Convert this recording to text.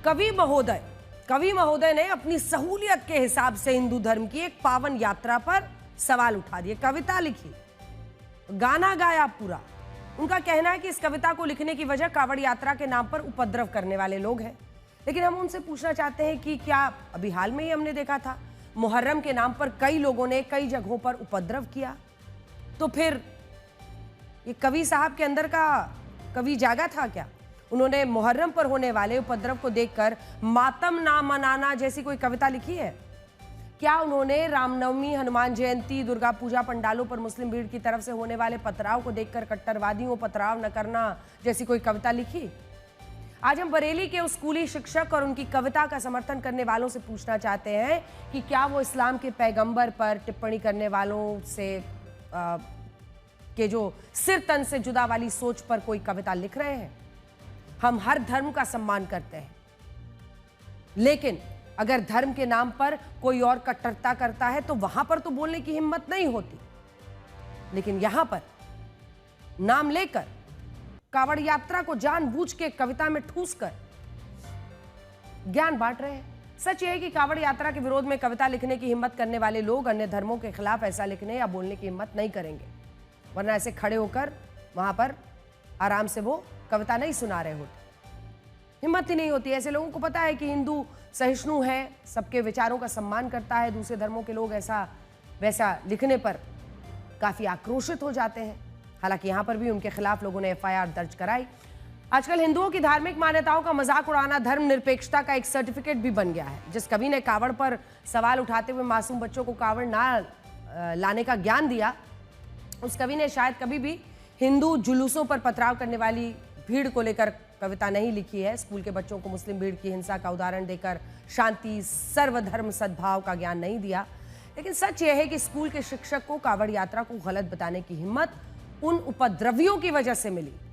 कवि महोदय ने अपनी सहूलियत के हिसाब से हिंदू धर्म की एक पावन यात्रा पर सवाल उठा दिए, कविता लिखी, गाना गाया पूरा। उनका कहना है कि इस कविता को लिखने की वजह कावड़ यात्रा के नाम पर उपद्रव करने वाले लोग हैं। लेकिन हम उनसे पूछना चाहते हैं कि क्या अभी हाल में ही हमने देखा था मुहर्रम के नाम पर कई लोगों ने कई जगहों पर उपद्रव किया, तो फिर ये कवि साहब के अंदर का कवि जागा था क्या? उन्होंने मुहर्रम पर होने वाले उपद्रव को देखकर मातम ना मनाना जैसी कोई कविता लिखी है क्या? उन्होंने रामनवमी, हनुमान जयंती, दुर्गा पूजा पंडालों पर मुस्लिम भीड़ की तरफ से होने वाले पथराव को देखकर कट्टरवादियों पथराव न करना जैसी कोई कविता लिखी? आज हम बरेली के उस स्कूली शिक्षक और उनकी कविता का समर्थन करने वालों से पूछना चाहते हैं कि क्या वो इस्लाम के पैगंबर पर टिप्पणी करने वालों से के जो सिर तन से जुदा वाली सोच पर कोई कविता लिख रहे हैं। हम हर धर्म का सम्मान करते हैं, लेकिन अगर धर्म के नाम पर कोई और कट्टरता करता है तो वहां पर तो बोलने की हिम्मत नहीं होती। लेकिन यहां पर नाम लेकर कावड़ यात्रा को जानबूझ के कविता में ठूस कर ज्ञान बांट रहे हैं। सच यह है कि कावड़ यात्रा के विरोध में कविता लिखने की हिम्मत करने वाले लोग अन्य धर्मों के खिलाफ ऐसा लिखने या बोलने की हिम्मत नहीं करेंगे, वरना ऐसे खड़े होकर वहां पर आराम से वो कविता नहीं सुना रहे होते। हिम्मत ही नहीं होती। ऐसे लोगों को पता है कि हिंदू सहिष्णु है, सबके विचारों का सम्मान करता है। दूसरे धर्मों के लोग ऐसा वैसा लिखने पर काफी आक्रोशित हो जाते हैं। हालांकि यहां पर भी उनके खिलाफ लोगों ने एफआईआर दर्ज कराई। आजकल हिंदुओं की धार्मिक मान्यताओं का मजाक उड़ाना धर्मनिरपेक्षता का एक सर्टिफिकेट भी बन गया है। जिस कवि ने कावड़ पर सवाल उठाते हुए मासूम बच्चों को कावड़ ना लाने का ज्ञान दिया, उस कवि ने शायद कभी भी हिंदू जुलूसों पर पथराव करने वाली भीड़ को लेकर कविता नहीं लिखी है। स्कूल के बच्चों को मुस्लिम भीड़ की हिंसा का उदाहरण देकर शांति, सर्वधर्म सद्भाव का ज्ञान नहीं दिया। लेकिन सच यह है कि स्कूल के शिक्षक को कावड़ यात्रा को गलत बताने की हिम्मत उन उपद्रवियों की वजह से मिली